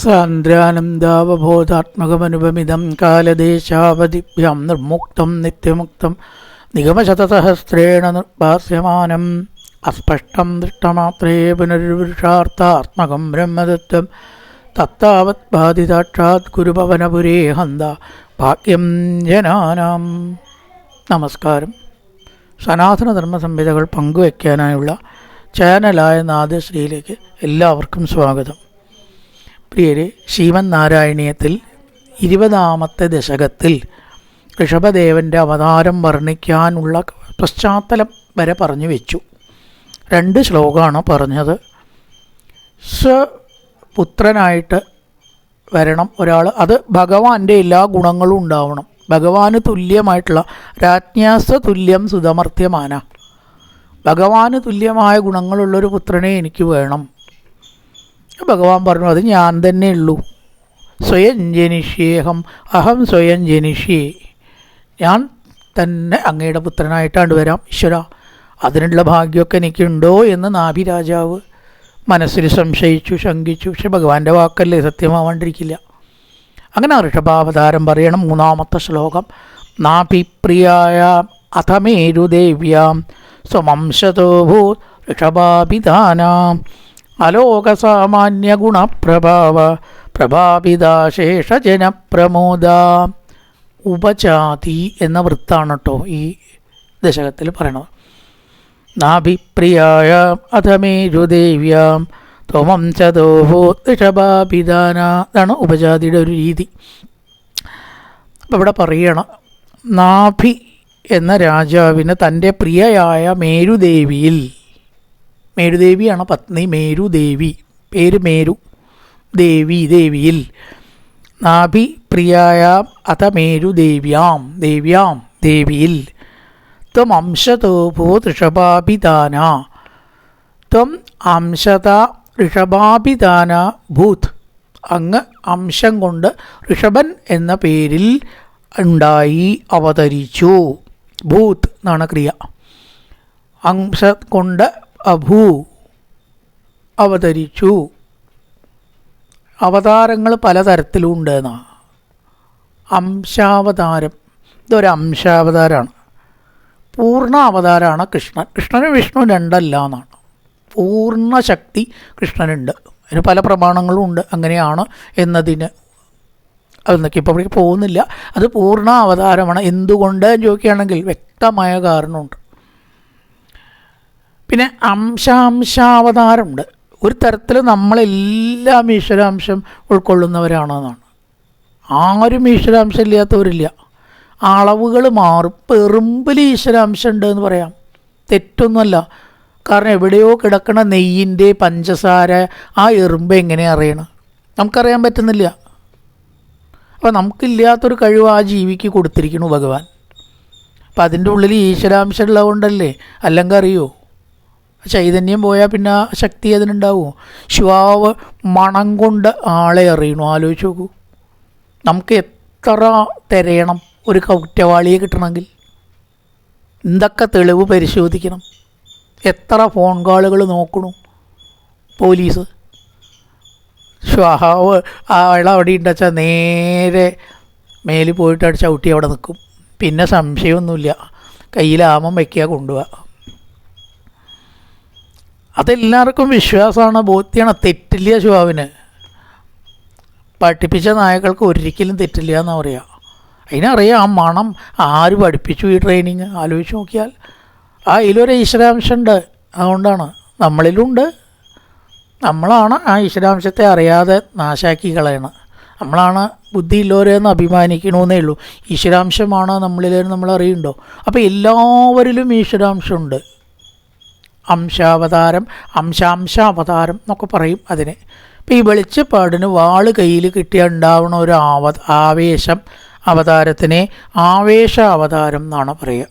സാന്ദ്രാനന്ദാവബോധാത്മകമനുപമിതം കാലദേശാവധിഭ്യാം നിർമുക്തം നിത്യമുക്തം നിഗമശതസഹസ്രേണ നിർഭാസ്യമാനം അസ്പഷ്ടം ദൃഷ്ടമാത്രേ പുനരുപുരുഷാർത്ഥാത്മകം ബ്രഹ്മതത്വം തത്താവത് ബാധിതാക്ഷാത് ഗുരുഭവനപുരേ ഹന്ത ഭാഗ്യം ജനാനാം. നമസ്കാരം. സനാതനധർമ്മ സംഹിതകൾ പങ്കുവയ്ക്കാനായുള്ള ചാനലായ നാദശ്രീയിലേക്ക് എല്ലാവർക്കും സ്വാഗതം. പ്രിയരെ, ശ്രീമൻ നാരായണീയത്തിൽ 20ാമത്തെ ദശകത്തിൽ ഋഷഭദേവൻ്റെ അവതാരം വർണ്ണിക്കാനുള്ള പശ്ചാത്തലം വരെ പറഞ്ഞു വെച്ചു. 2 ശ്ലോകമാണ് പറഞ്ഞത്. പുത്രനായിട്ട് വരണം ഒരാൾ, അത് ഭഗവാന്റെ എല്ലാ ഗുണങ്ങളും ഉണ്ടാവണം. ഭഗവാന് തുല്യമായിട്ടുള്ള രാജ്ഞാസ തുല്യം സുതമർത്യമാന, ഭഗവാന് തുല്യമായ ഗുണങ്ങളുള്ളൊരു പുത്രനെ എനിക്ക് വേണം. ഭഗവാൻ പറഞ്ഞു, അത് ഞാൻ തന്നെ ഉള്ളൂ. സ്വയം ജനിഷ്യേഹം അഹം സ്വയം ജനിഷ്യേ, ഞാൻ തന്നെ അങ്ങയുടെ പുത്രനായിട്ടാണ്ട് വരാം ഈശ്വര. അതിനുള്ള ഭാഗ്യമൊക്കെ എനിക്കുണ്ടോ എന്ന് നാഭിരാജാവ് മനസ്സിൽ സംശയിച്ചു, ശങ്കിച്ചു. പക്ഷെ ഭഗവാന്റെ വാക്കല്ലേ, സത്യമാവാണ്ടിരിക്കില്ല. അങ്ങനെ ഋഷഭാവതാരം പറയണം. 3ാമത്തെ ശ്ലോകം. നാഭിപ്രിയായ അഥമേരുദേവ്യാം സ്വമംശതോ ഭൂത് ഋഷഭാഭിധാനാം അലോകസാമാന്യ ഗുണപ്രഭാവ പ്രഭാപിതാശേഷജനപ്രമോദ. ഉപജാതി എന്ന വൃത്താണ് കേട്ടോ ഈ ദശകത്തിൽ പറയണത്. നാഭിപ്രിയായ അഥമേരുദേവ്യാം ത്വമംശതോ ഭൂത് ഋഷഭാഭിധാന. ഇതാണ് ഉപജാതിയുടെ ഒരു രീതി. അപ്പം ഇവിടെ പറയണം, നാഭി എന്ന രാജാവിന് തൻ്റെ പ്രിയയായ മേരുദേവിയിൽ, മേരുദേവിയാണ് പത്നി, മേരുദേവി, പേര് മേരു, ദേവിയിൽ, നാഭി പ്രിയായ അഥ മേരുദേവ്യാം, ദേവിയിൽ, ത്വം അംശതോ ഭൂത് ഋഷഭാഭിധാന, ത്വം അംശത ഋഷഭാഭിധാന ഭൂത്, അങ്ങ് അംശം കൊണ്ട് ഋഷഭൻ എന്ന പേരിൽ ഉണ്ടായി അവതരിച്ചു. ഭൂത് എന്നാണ് ക്രിയ. അംശ കൊണ്ട് അഭൂ, അവതരിച്ചു. അവതാരങ്ങൾ പലതരത്തിലുണ്ട് എന്നാണ്. അംശാവതാരം, ഇതൊരു അംശാവതാരമാണ്. പൂർണ്ണ അവതാരമാണ് കൃഷ്ണൻ. കൃഷ്ണനും വിഷ്ണു രണ്ടല്ല എന്നാണ്. പൂർണ്ണ ശക്തി കൃഷ്ണനുണ്ട്. അതിന് പല പ്രമാണങ്ങളും ഉണ്ട് അങ്ങനെയാണ് എന്നതിന്. അതൊന്നൊക്കെ ഇപ്പോൾ ഇവിടെ പോകുന്നില്ല. അത് പൂർണ്ണ അവതാരമാണ്. എന്തുകൊണ്ട് ചോദിക്കുകയാണെങ്കിൽ വ്യക്തമായ കാരണമുണ്ട്. പിന്നെ അംശാവതാരമുണ്ട്. ഒരു തരത്തിൽ നമ്മളെല്ലാം ഈശ്വരാംശം ഉൾക്കൊള്ളുന്നവരാണെന്നാണ്. ആരും ഈശ്വരാംശം ഇല്ലാത്തവരില്ല. അളവുകൾ മാറും. പെറുമ്പിൽ ഈശ്വരാംശം ഉണ്ട് എന്ന് പറയാം, തെറ്റൊന്നുമല്ല. കാരണം എവിടെയോ കിടക്കണ നെയ്യിൻ്റെ പഞ്ചസാര ആ എറുമ്പ് എങ്ങനെ അറിയണം? നമുക്കറിയാൻ പറ്റുന്നില്ല. അപ്പോൾ നമുക്കില്ലാത്തൊരു കഴിവ് ആ ജീവിക്ക് കൊടുത്തിരിക്കുന്നു ഭഗവാൻ. അപ്പം അതിൻ്റെ ഉള്ളിൽ ഈശ്വരാംശം ഉള്ളതുകൊണ്ടല്ലേ, അല്ലെങ്കിൽ അറിയോ? ചൈതന്യം പോയാൽ പിന്നെ ശക്തി അതിനുണ്ടാവുമോ? ശ്വാവ് മണം കൊണ്ട് ആളെ അറിയണു. ആലോചിച്ച് നോക്കൂ. നമുക്ക് എത്ര തിരയണം ഒരു കുറ്റവാളിയെ കിട്ടണമെങ്കിൽ? എന്തൊക്കെ തെളിവ് പരിശോധിക്കണം? എത്ര ഫോൺ കോളുകൾ നോക്കണു പോലീസ്? ശ്വാവ് അയാൾ അവിടെ ഉണ്ടെച്ചാൽ നേരെ മേലിൽ പോയിട്ട് ചവിട്ടി അവിടെ നിൽക്കും. പിന്നെ സംശയമൊന്നുമില്ല, കയ്യിൽ ആമം വയ്ക്കുക, കൊണ്ടുപോവുക. അതെല്ലാവർക്കും വിശ്വാസമാണ്, ബോധ്യമാണ്. തെറ്റില്ല ശ്വാവിന്. പഠിപ്പിച്ച നായകൾക്ക് ഒരിക്കലും തെറ്റില്ല എന്നാണ് പറയുക. അതിനറിയാം ആ മണം. ആര് പഠിപ്പിച്ചു ഈ ട്രെയിനിങ്? ആലോചിച്ച് നോക്കിയാൽ അതിലൊരു ഈശ്വരാംശമുണ്ട്. അതുകൊണ്ടാണ് നമ്മളിലുണ്ട്. നമ്മളാണ് ആ ഈശ്വരാംശത്തെ അറിയാതെ നാശാക്കി കളയണം. നമ്മളാണ് ബുദ്ധിയില്ലോരെന്ന് അഭിമാനിക്കണമെന്നേ ഉള്ളൂ. ഈശ്വരാംശമാണ് നമ്മളിലെന്ന് നമ്മൾ അറിയുന്നുണ്ടോ? അപ്പോൾ എല്ലാവരിലും ഈശ്വരാംശമുണ്ട്. അംശാവതാരം, അംശാവതാരം എന്നൊക്കെ പറയും അതിനെ. ഇപ്പോൾ ഈ വെളിച്ചപ്പാടിന് വാള് കയ്യിൽ കിട്ടിയാൽ ഉണ്ടാവണ ഒരു ആവേശം, അവതാരത്തിനെ ആവേശാവതാരം എന്നാണ് പറയുക.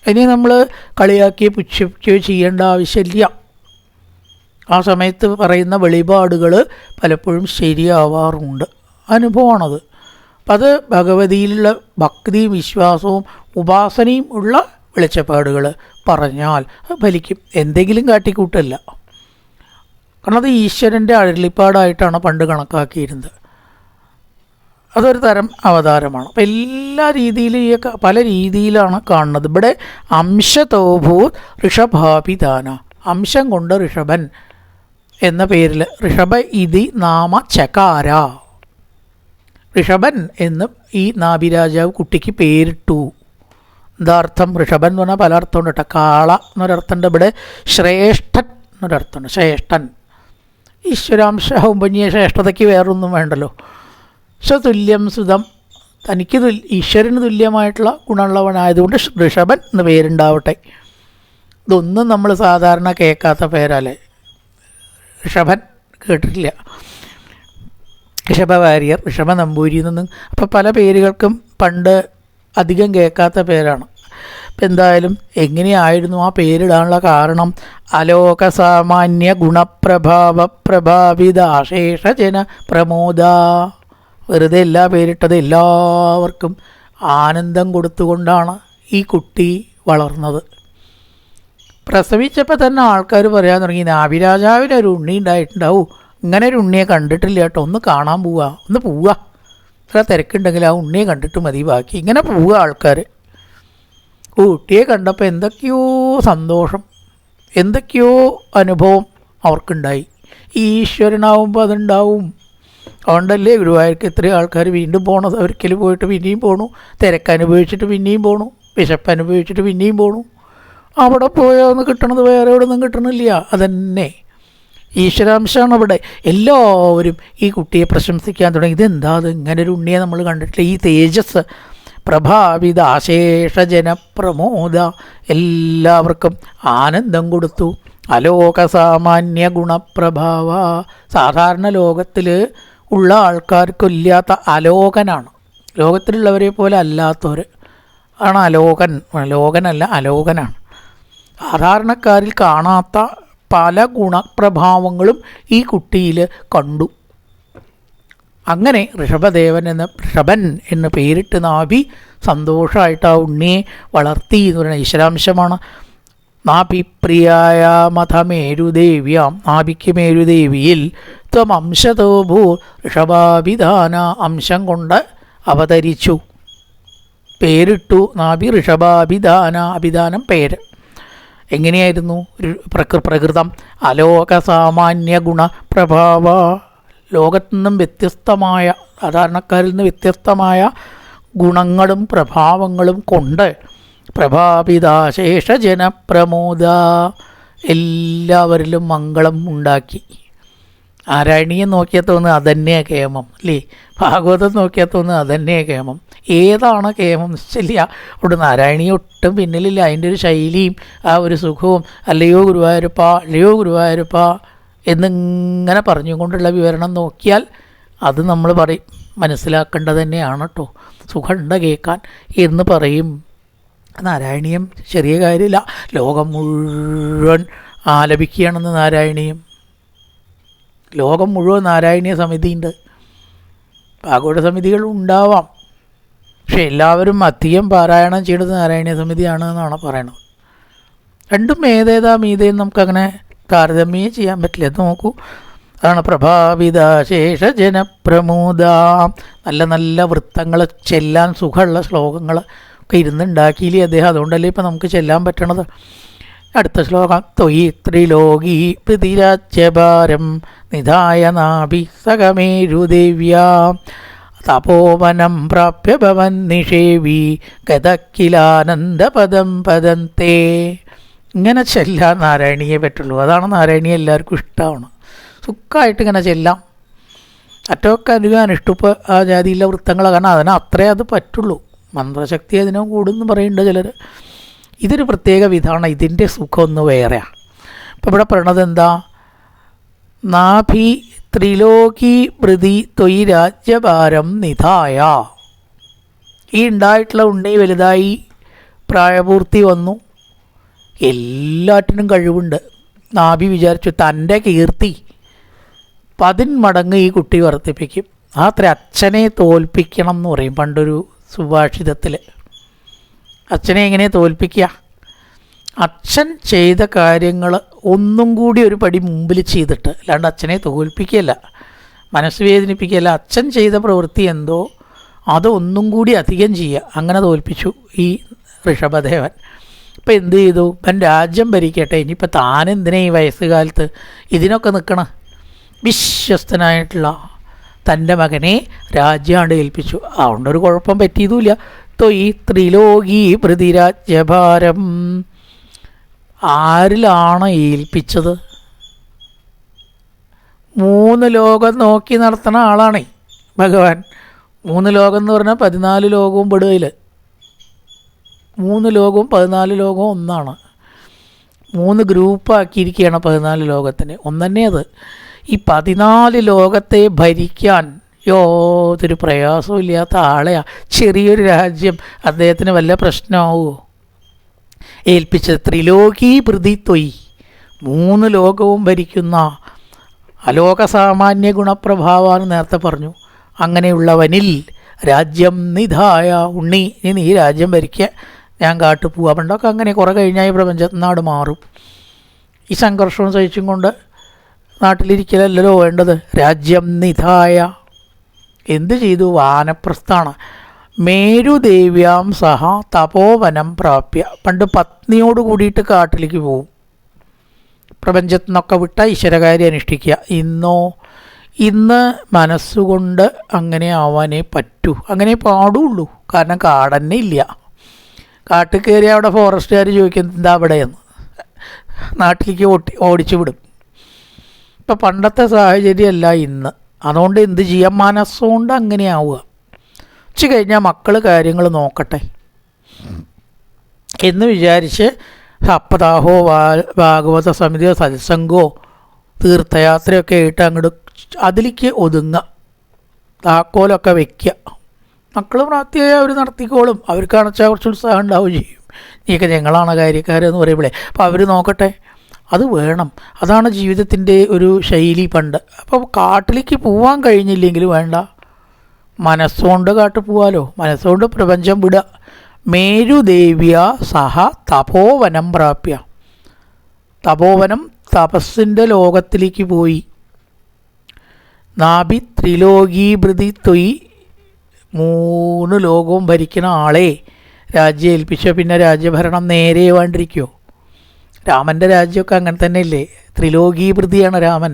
ഇനി നമ്മൾ കളിയാക്കി പുച്ഛിക്കുകയോ ചെയ്യേണ്ട ആവശ്യമില്ല. ആ സമയത്ത് പറയുന്ന വെളിപാടുകൾ പലപ്പോഴും ശരിയാവാറുണ്ട്. അനുഭവമാണത്. അപ്പം അത് ഭഗവതിയിലുള്ള ഭക്തിയും വിശ്വാസവും ഉപാസനയും ഉള്ള വെളിച്ചപ്പാടുകൾ പറഞ്ഞാൽ ഫലിക്കും. എന്തെങ്കിലും കാട്ടിക്കൂട്ടല്ല. കാരണം അത് ഈശ്വരൻ്റെ അരുളിപ്പാടായിട്ടാണ് പണ്ട് കണക്കാക്കിയിരുന്നത്. അതൊരു തരം അവതാരമാണ്. അപ്പം എല്ലാ രീതിയിലും ഈ പല രീതിയിലാണ് കാണുന്നത്. ഇവിടെ അംശതോഭൂത് ഋഷഭാഭിധാന, അംശം കൊണ്ട് ഋഷഭൻ എന്ന പേരിൽ ഋഷഭ ഇതി നാമ ചകാര, ഋഷഭൻ എന്ന് ഈ നാഭിരാജാവ് കുട്ടിക്ക് പേരിട്ടു. എന്താർത്ഥം? ഋഷഭൻ എന്ന് പറഞ്ഞാൽ പല അർത്ഥമുണ്ട് കേട്ടോ. കാള എന്നൊരർത്ഥമുണ്ട്. ഇവിടെ ശ്രേഷ്ഠൻ എന്നൊരർത്ഥമുണ്ട്. ശ്രേഷ്ഠൻ, ഈശ്വരാംശാവുമ്പോൾ ഇനി ശ്രേഷ്ഠതയ്ക്ക് വേറൊന്നും വേണ്ടല്ലോ. സ്വതുല്യം സുതം, തനിക്ക് ഈശ്വരന് തുല്യമായിട്ടുള്ള ഗുണമുള്ളവനായതുകൊണ്ട് ഋഷഭൻ എന്ന് പേരുണ്ടാവട്ടെ. ഇതൊന്നും നമ്മൾ സാധാരണ കേൾക്കാത്ത പേരല്ലേ. ഋഷഭൻ കേട്ടിട്ടില്ല. ഋഷഭ വാര്യർ, ഋഷഭ നമ്പൂരി എന്നൊന്നും. അപ്പോൾ പല പേരുകൾക്കും പണ്ട് അധികം കേൾക്കാത്ത പേരാണ്. അപ്പം എന്തായാലും എങ്ങനെയായിരുന്നു ആ പേരിടാനുള്ള കാരണം? അലോകസാമാന്യ ഗുണപ്രഭാവ പ്രഭാവിത അശേഷജന പ്രമോദ. വെറുതെ എല്ലാ പേരിട്ടത് എല്ലാവർക്കും ആനന്ദം കൊടുത്തുകൊണ്ടാണ് ഈ കുട്ടി വളർന്നത്. പ്രസവിച്ചപ്പോൾ തന്നെ ആൾക്കാർ പറയാൻ തുടങ്ങി, നാഭിരാജാവിന് ഒരു ഉണ്ണി ഉണ്ടായിട്ടുണ്ടാവും, ഇങ്ങനെ ഒരു ഉണ്ണിയെ കണ്ടിട്ടില്ല കേട്ടോ, ഒന്ന് കാണാൻ പോവുക, ഒന്ന് പോവുക, ഇത്ര തിരക്കുണ്ടെങ്കിൽ ആ ഉണ്ണിയെ കണ്ടിട്ട് മതി, ബാക്കി ഇങ്ങനെ പോവുക ആൾക്കാർ. കുട്ടിയെ കണ്ടപ്പോൾ എന്തൊക്കെയോ സന്തോഷം, എന്തൊക്കെയോ അനുഭവം അവർക്കുണ്ടായി. ഈശ്വരനാവുമ്പോൾ അതുണ്ടാവും. അതുകൊണ്ടല്ലേ ഗുരുവായൂർക്ക് ഇത്രയും ആൾക്കാർ വീണ്ടും പോണത്. ഒരിക്കൽ പോയിട്ട് പിന്നെയും പോണു, തിരക്കനുഭവിച്ചിട്ട് പിന്നെയും പോണു, വിശപ്പ് അനുഭവിച്ചിട്ട് പിന്നെയും പോണു. അവിടെ പോയാൽ ഒന്ന് കിട്ടണത് വേറെ എവിടെ ഒന്നും കിട്ടണില്ല. അതന്നെ ഈശ്വരാംശമാണ് അവിടെ. എല്ലാവരും ഈ കുട്ടിയെ പ്രശംസിക്കാൻ തുടങ്ങി. ഇതെന്താ, അത് ഇങ്ങനെ ഒരു ഉണ്ണിയെ നമ്മൾ കണ്ടിട്ടില്ല, ഈ തേജസ് പ്രഭാവിത അശേഷജനപ്രമോദ, എല്ലാവർക്കും ആനന്ദം കൊടുത്തു. അലോകസാമാന്യ ഗുണപ്രഭാവ, സാധാരണ ലോകത്തിൽ ഉള്ള ആൾക്കാർക്കില്ലാത്ത അലോകനാണ്. ലോകത്തിലുള്ളവരെ പോലെ അല്ലാത്തവർ ആണ് അലോകൻ. ലോകനല്ല, അലോകനാണ്. സാധാരണക്കാരിൽ കാണാത്ത പല ഗുണപ്രഭാവങ്ങളും ഈ കുട്ടിയിൽ കണ്ടു. അങ്ങനെ ഋഷഭദേവൻ ഋഷഭൻ എന്ന് പേരിട്ട് നാഭി സന്തോഷമായിട്ട് ആ ഉണ്ണിയെ വളർത്തി എന്ന് പറയുന്ന ഈശ്വരാംശമാണ്. നാഭിപ്രിയായ മഥമേരുദേവ്യാം, നാഭിക്ക് മേരുദേവിയിൽ ത്വമംശതോ ഭൂ ഋഷഭാഭിധാന, അംശം കൊണ്ട് അവതരിച്ചു, പേരിട്ടു. നാഭി ഋഷഭാഭിധാന, അഭിധാനം പേര്. എങ്ങനെയായിരുന്നു? പ്രകൃതം അലോകസാമാന്യ ഗുണപ്രഭാവ, ലോകത്തു നിന്നും വ്യത്യസ്തമായ, സാധാരണക്കാരിൽ നിന്ന് വ്യത്യസ്തമായ ഗുണങ്ങളും പ്രഭാവങ്ങളും കൊണ്ട് പ്രഭാവിതാശേഷജനപ്രമോദ, എല്ലാവരിലും മംഗളം ഉണ്ടാക്കി. നാരായണീയം നോക്കിയാൽ തോന്നുന്നത് അതന്നെ കേമം അല്ലേ, ഭാഗവതം നോക്കിയാൽ തോന്നുന്നത് അതന്നെ കേമം. ഏതാണ് കേമം നിശ്ചയില്ല. അവിടെ നാരായണീയം ഒട്ടും പിന്നിലില്ല. അതിൻ്റെ ഒരു ശൈലിയും ആ ഒരു സുഖവും അല്ലയോ ഗുരുവായൂരപ്പ, അല്ലയോ ഗുരുവായൂരപ്പ എന്നിങ്ങനെ പറഞ്ഞുകൊണ്ടുള്ള വിവരണം നോക്കിയാൽ അത് നമ്മൾ പറയും, മനസ്സിലാക്കേണ്ടത് തന്നെയാണ് കേട്ടോ, സുഖമുണ്ട് കേൾക്കാൻ എന്ന് പറയും. നാരായണീയം ചെറിയ കാര്യമില്ല. ലോകം മുഴുവൻ ആലപിക്കുകയാണെന്ന് നാരായണീയം. ലോകം മുഴുവൻ നാരായണീയ സമിതിയുണ്ട്. ഭാഗവത സമിതികൾ ഉണ്ടാവാം, പക്ഷെ എല്ലാവരും അധികം പാരായണം ചെയ്യുന്നത് നാരായണീയ സമിതിയാണ് എന്നാണ് പറയണത്. രണ്ടും ഏതേതാ മീതേന്ന് നമുക്കങ്ങനെ താരതമ്യം ചെയ്യാൻ പറ്റില്ല. അത് നോക്കൂ, അതാണ് പ്രഭാവിത ശേഷജനപ്രമോദ. നല്ല നല്ല വൃത്തങ്ങൾ ചെല്ലാൻ സുഖമുള്ള ശ്ലോകങ്ങൾ ഒക്കെ ഇരുന്നുണ്ടാക്കിയില്ലേ അദ്ദേഹം, അതുകൊണ്ടല്ലേ ഇപ്പം നമുക്ക് ചെല്ലാൻ പറ്റണത്. അടുത്ത ശ്ലോകം, ത്വയി ത്രിലോകീ പൃഥിരാജ്യഭാരം നിധായ നാഭി സകമേരുദേവ്യാ തപോവനം പ്രാപ്യ ഭവൻ നിഷേവി ഗതക്കിലാനന്ദപദം പദന്തേ. ഇങ്ങനെ ചെല്ലാൻ നാരായണീയെ പറ്റുള്ളൂ. അതാണ് നാരായണീയ എല്ലാവർക്കും ഇഷ്ടമാണ്. സുഖമായിട്ട് ഇങ്ങനെ ചെല്ലാം. അറ്റമൊക്കെ അനുഷ്ടുപ്പ് ആ ജാതിയിലെ വൃത്തങ്ങൾ, കാരണം അതിന് അത്രേ അത് പറ്റുള്ളൂ. മന്ത്രശക്തി അതിനോ കൂടുമെന്ന് പറയുന്നുണ്ട് ചിലർ. ഇതൊരു പ്രത്യേക വിധമാണ്, ഇതിൻ്റെ സുഖം ഒന്ന് വേറെയാണ്. ഇപ്പം ഇവിടെ പറയണത് എന്താ? നാഭി ത്രിലോകി പ്രതി ത്വയി രാജ്യഭാരം നിധായ. ഈ ഉണ്ടായിട്ടുള്ള ഉണ്ണി വലുതായി പ്രായപൂർത്തി വന്നു, എല്ലാറ്റിനും കഴിവുണ്ട്. നാഭി വിചാരിച്ചു തൻ്റെ കീർത്തി 10 മടങ്ങ് ഈ കുട്ടി വർദ്ധിപ്പിക്കും. അത്ര അച്ഛനെ തോൽപ്പിക്കണം എന്ന് പറയും പണ്ടൊരു സുഭാഷിതത്തിൽ. അച്ഛനെ എങ്ങനെ തോൽപ്പിക്കുക? അച്ഛൻ ചെയ്ത കാര്യങ്ങൾ ഒന്നും കൂടി ഒരു പടി മുമ്പിൽ ചെയ്തിട്ട്, അല്ലാണ്ട് അച്ഛനെ തോൽപ്പിക്കുകയല്ല, മനസ്സ് വേദനിപ്പിക്കുകയല്ല, അച്ഛൻ ചെയ്ത പ്രവൃത്തി എന്തോ അത് ഒന്നും കൂടി അധികം ചെയ്യുക, അങ്ങനെ തോൽപ്പിച്ചു ഈ ഋഷഭദേവൻ. ഇപ്പം എന്ത് ചെയ്തു? ഇപ്പം രാജ്യം ഭരിക്കട്ടെ, ഇനിയിപ്പോൾ താനെന്തിനാ ഈ വയസ്സുകാലത്ത് ഇതിനൊക്കെ നിൽക്കണം? വിശ്വസ്തനായിട്ടുള്ള തൻ്റെ മകനെ രാജ്യമാണ്ട് ഏൽപ്പിച്ചു. അതുകൊണ്ടൊരു കുഴപ്പം പറ്റിയതുമില്ല. തൊയ് ത്രിലോകി പ്രതിരാജ്യഭാരം. ആരിലാണ് ഏൽപ്പിച്ചത്? 3 ലോകം നോക്കി നടത്തുന്ന ആളാണേ ഭഗവാൻ. 3 ലോകം എന്ന് പറഞ്ഞാൽ 14 ലോകവും പെടുകയിൽ. 3 ലോകവും 14 ലോകവും ഒന്നാണ്. 3 ഗ്രൂപ്പാക്കിയിരിക്കുകയാണ് 14 ലോകത്തിന്. ഒന്നെ അത്. ഈ 14 ലോകത്തെ ഭരിക്കാൻ യാതൊരു പ്രയാസവും ഇല്ലാത്ത ആളെയാ ചെറിയൊരു രാജ്യം അദ്ദേഹത്തിന് വല്ല പ്രശ്നമാവുമോ ഏൽപ്പിച്ചത്? ത്രിലോകി പ്രതിത്വയി, 3 ലോകവും ഭരിക്കുന്ന അലോകസാമാന്യ ഗുണപ്രഭാവാന്ന് നേരത്തെ പറഞ്ഞു. അങ്ങനെയുള്ളവനിൽ രാജ്യം നിധായ. ഉണ്ണി, ഇനി നീ രാജ്യം ഭരിക്കുക, ഞാൻ കാട്ടു പോവാ. പണ്ടൊക്കെ അങ്ങനെ കുറേ കഴിഞ്ഞാൽ ഈ പ്രപഞ്ചനാട് മാറും. ഈ സംഘർഷവും സഹിച്ചും കൊണ്ട് നാട്ടിലിരിക്കലല്ലോ വേണ്ടത്. രാജ്യം നിധായ എന്ത് ചെയ്തു? വാനപ്രസ്ഥാണ്. മേരുദേവ്യാം സഹ തപോവനം പ്രാപ്യ. പണ്ട് പത്നിയോട് കൂടിയിട്ട് കാട്ടിലേക്ക് പോവും, പ്രപഞ്ചത്തിൽ നിന്നൊക്കെ വിട്ട ഈശ്വരകാര്യം അനുഷ്ഠിക്കുക. ഇന്ന് മനസ്സുകൊണ്ട് അങ്ങനെ ആവാനേ പറ്റൂ, അങ്ങനെ പാടുള്ളൂ. കാരണം കാടന്നെ ഇല്ല. കാട്ടിൽ കയറി അവിടെ ഫോറസ്റ്റുകാർ ചോദിക്കുന്നത് എന്താ അവിടെയെന്ന്, നാട്ടിലേക്ക് ഓടിച്ചു വിടും. ഇപ്പം പണ്ടത്തെ സാഹചര്യമല്ല ഇന്ന്. അതുകൊണ്ട് എന്ത് ചെയ്യാം? മനസ്സുകൊണ്ട് അങ്ങനെ ആവുക. ഉച്ച കഴിഞ്ഞാൽ മക്കൾ കാര്യങ്ങൾ നോക്കട്ടെ എന്ന് വിചാരിച്ച് സപ്താഹോ ഭാഗവത സമിതിയോ സത്സംഗോ തീർത്ഥയാത്രയൊക്കെ ആയിട്ട് അങ്ങോട്ട് അതിലേക്ക് ഒതുങ്ങുക, താക്കോലൊക്കെ വയ്ക്കുക. മക്കൾ പ്രാപ്തിയായി അവർ നടത്തിക്കോളും. അവർക്ക് അണച്ചാൽ കുറച്ച് ഉത്സാഹം ഉണ്ടാവുകയും ചെയ്യും. നീയൊക്കെ ഞങ്ങളാണ് കാര്യക്കാരെന്ന് പറയുമ്പോഴേ അപ്പോൾ അവർ നോക്കട്ടെ. അത് വേണം. അതാണ് ജീവിതത്തിൻ്റെ ഒരു ശൈലി പണ്ട്. അപ്പോൾ കാട്ടിലേക്ക് പോവാൻ കഴിഞ്ഞില്ലെങ്കിൽ വേണ്ട, മനസ്സുകൊണ്ട് കാട്ടിൽ പോവാലോ, മനസ്സുകൊണ്ട് പ്രപഞ്ചം വിടുക. മേരുദേവ്യ സഹ തപോവനം പ്രാപ്യ. തപോവനം തപസ്സിൻ്റെ ലോകത്തിലേക്ക് പോയി. നാഭി ത്രിലോകീഭൃതി തൊയ്. 3 ലോകവും ഭരിക്കുന്ന ആളെ രാജ്യം ഏൽപ്പിച്ച പിന്നെ രാജ്യഭരണം നേരെ വേണ്ടിരിക്കുമോ? രാമൻ്റെ രാജ്യമൊക്കെ അങ്ങനെ തന്നെയല്ലേ? ത്രിലോകീഭൃതിയാണ് രാമൻ.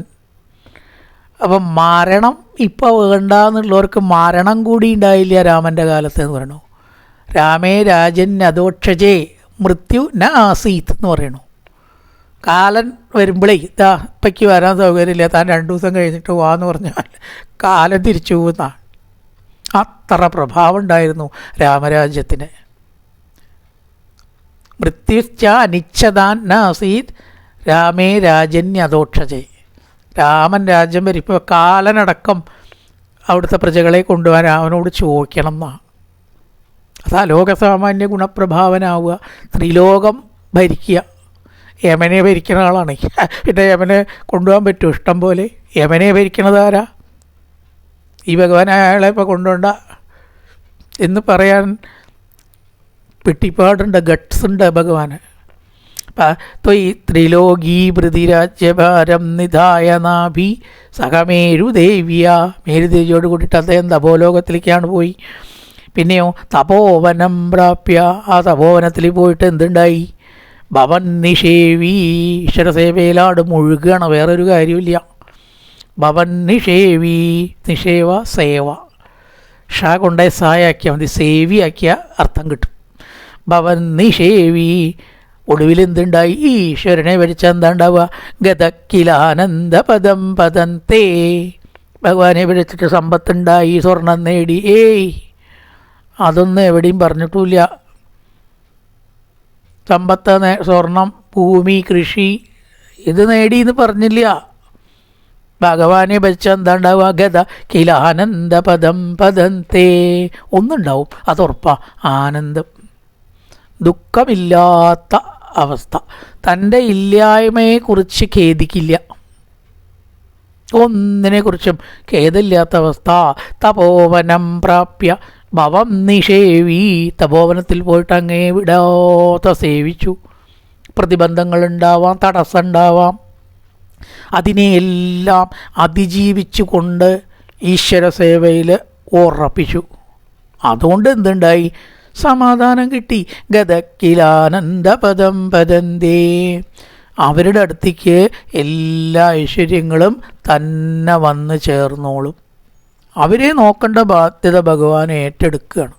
അപ്പം മരണം ഇപ്പോൾ വേണ്ടെന്നുള്ളവർക്ക് മരണം കൂടി ഉണ്ടായില്ല രാമൻ്റെ കാലത്ത് എന്ന് പറയണു. രാമേ രാജൻ അധോക്ഷജേ മൃത്യു ന ആസീത് എന്ന് പറയണു. കാലൻ വരുമ്പോഴേ ഇതാ ഇപ്പയ്ക്ക് വരാൻ സൗകര്യമില്ല, താൻ 2 ദിവസം കഴിഞ്ഞിട്ട് പോവാന്ന് പറഞ്ഞാൽ കാലം തിരിച്ചു പോകുന്ന അത്ര പ്രഭാവം ഉണ്ടായിരുന്നു രാമരാജ്യത്തിന്. മൃത്യുശ്ച അനിച്ഛതാൻ നാസീത് രാമേ രാജന്യധോക്ഷജേ. രാമൻ രാജ്യം വരിപ്പോൾ കാലനടക്കം അവിടുത്തെ പ്രജകളെ കൊണ്ടുപോകാൻ രാമനോട് ചോദിക്കണം എന്നാണ്. അത് അലോകസാമാന്യ ഗുണപ്രഭാവനാവുക, ത്രിലോകം ഭരിക്കുക. യമനെ ഭരിക്കുന്ന ആളാണ്. പിന്നെ യമനെ കൊണ്ടുപോകാൻ പറ്റുമോ? ഇഷ്ടം പോലെ. യമനെ ഭരിക്കണത് ആരാ? ഈ ഭഗവാൻ അയാളെ ഇപ്പോൾ കൊണ്ടുപോണ്ട എന്ന് പറയാൻ പിട്ടിപ്പാടുണ്ട്, ഗട്ട്സ് ഉണ്ട് ഭഗവാന്. ത്വയി ത്രിലോകീ പ്രതിരാജ്യഭാരം നിധായ നാഭി സഹമേരുദേവ്യ. മേരുദേവിയോട് കൂടിയിട്ട് അദ്ദേഹം തപോലോകത്തിലേക്കാണ് പോയി. പിന്നെയോ തപോവനം പ്രാപ്യ. ആ തപോവനത്തിൽ പോയിട്ട് എന്തുണ്ടായി? ഭവൻ നിഷേവി. ഈശ്വരസേവയിലാട് മുഴുകുകയാണ്, വേറൊരു കാര്യമില്ല. ഭവൻ നിഷേവി. നിഷേവ സേവ. ഷാ കൊണ്ടായി സായാക്കിയാൽ മതി, സേവിയാക്കിയ അർത്ഥം കിട്ടും. ഭവൻ നിഷേവി. ഒടുവിൽ എന്തുണ്ടായി? ഈശ്വരനെ ഭരിച്ചാൽ എന്താ ഉണ്ടാവുക? ഗതക്കിലാനന്ദപദം പദന്തേ. ഭഗവാനെ ഭരിച്ചിട്ട് സമ്പത്തുണ്ടായി, സ്വർണം നേടി. അതൊന്നും എവിടെയും പറഞ്ഞിട്ടില്ല. സമ്പത്ത്, സ്വർണം, ഭൂമി, കൃഷി ഇത് നേടിയെന്ന് പറഞ്ഞില്ല. ഭഗവാനെ ഭരിച്ചാൽ എന്താ ഉണ്ടാവുക? ഗത കിലാനന്ദപദം പദന്തേ. ഒന്നുണ്ടാവും, അതുറപ്പാ, ആനന്ദം, ദുഃഖമില്ലാത്ത അവസ്ഥ. തൻ്റെ ഇല്ലായ്മയെക്കുറിച്ച് ഖേദിക്കില്ല, ഒന്നിനെക്കുറിച്ചും ഖേദമില്ലാത്ത അവസ്ഥ. തപോവനം പ്രാപ്യ ഭവം നിഷേവി. തപോവനത്തിൽ പോയിട്ട് അങ്ങേ വിടാത്ത സേവിച്ചു. പ്രതിബന്ധങ്ങളുണ്ടാവാം, തടസ്സമുണ്ടാവാം. അതിനെയെല്ലാം അതിജീവിച്ചു കൊണ്ട് ഈശ്വര സേവയിൽ ഉറപ്പിച്ചു. അതുകൊണ്ട് എന്തുണ്ടായി? സമാധാനം കിട്ടി. ഗതക്കിലാനന്ദപദം പദന്തേ. അവരുടെ അടുത്തേക്ക് എല്ലാ ഐശ്വര്യങ്ങളും തന്നെ വന്ന് ചേർന്നോളും. അവരെ നോക്കേണ്ട ബാധ്യത ഭഗവാൻ ഏറ്റെടുക്കുകയാണ്.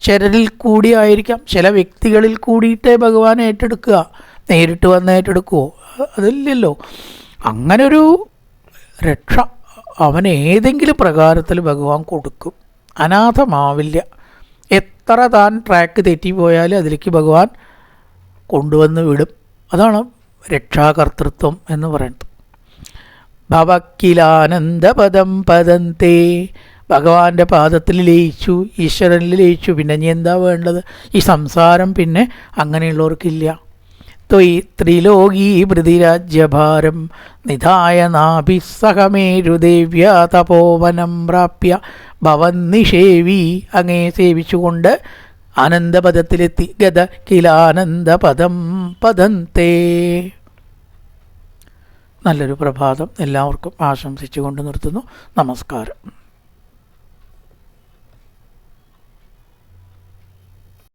ചിലരിൽ കൂടി ആയിരിക്കാം, ചില വ്യക്തികളിൽ കൂടിയിട്ടേ ഭഗവാൻ ഏറ്റെടുക്കുക. നേരിട്ട് വന്ന് ഏറ്റെടുക്കുമോ? അതില്ലല്ലോ. അങ്ങനൊരു രക്ഷ അവൻ ഏതെങ്കിലും പ്രകാരത്തിൽ ഭഗവാൻ കൊടുക്കും. അനാഥമാവില്ല. എത്ര താൻ ട്രാക്ക് തെറ്റിപ്പോയാലും അതിലേക്ക് ഭഗവാൻ കൊണ്ടുവന്ന് വിടും. അതാണ് രക്ഷാകർത്തൃത്വം എന്ന് പറയുന്നത്. ഭവക്കിലാനന്ദപദം പദന്തേ. ഭഗവാന്റെ പാദത്തിൽ ലയിച്ചു, ഈശ്വരനിൽ ലയിച്ചു. പിന്നെ ഇനി എന്താ വേണ്ടത്? ഈ സംസാരം പിന്നെ അങ്ങനെയുള്ളവർക്കില്ല. ത്വയി ത്രിലോകീ പൃഥിരാജ്യഭാരം നിധായ നാഭിസ്സഹമേരുദേവ്യ തപോവനം പ്രാപ്യ ഭവൻ നിഷേവി. അങ്ങേ സേവിച്ചുകൊണ്ട് ആനന്ദപദത്തിലെത്തി. ഗത കിലാനന്ദപദം പദന്തേ. നല്ലൊരു പ്രഭാതം എല്ലാവർക്കും ആശംസിച്ചുകൊണ്ട് നിർത്തുന്നു. നമസ്കാരം.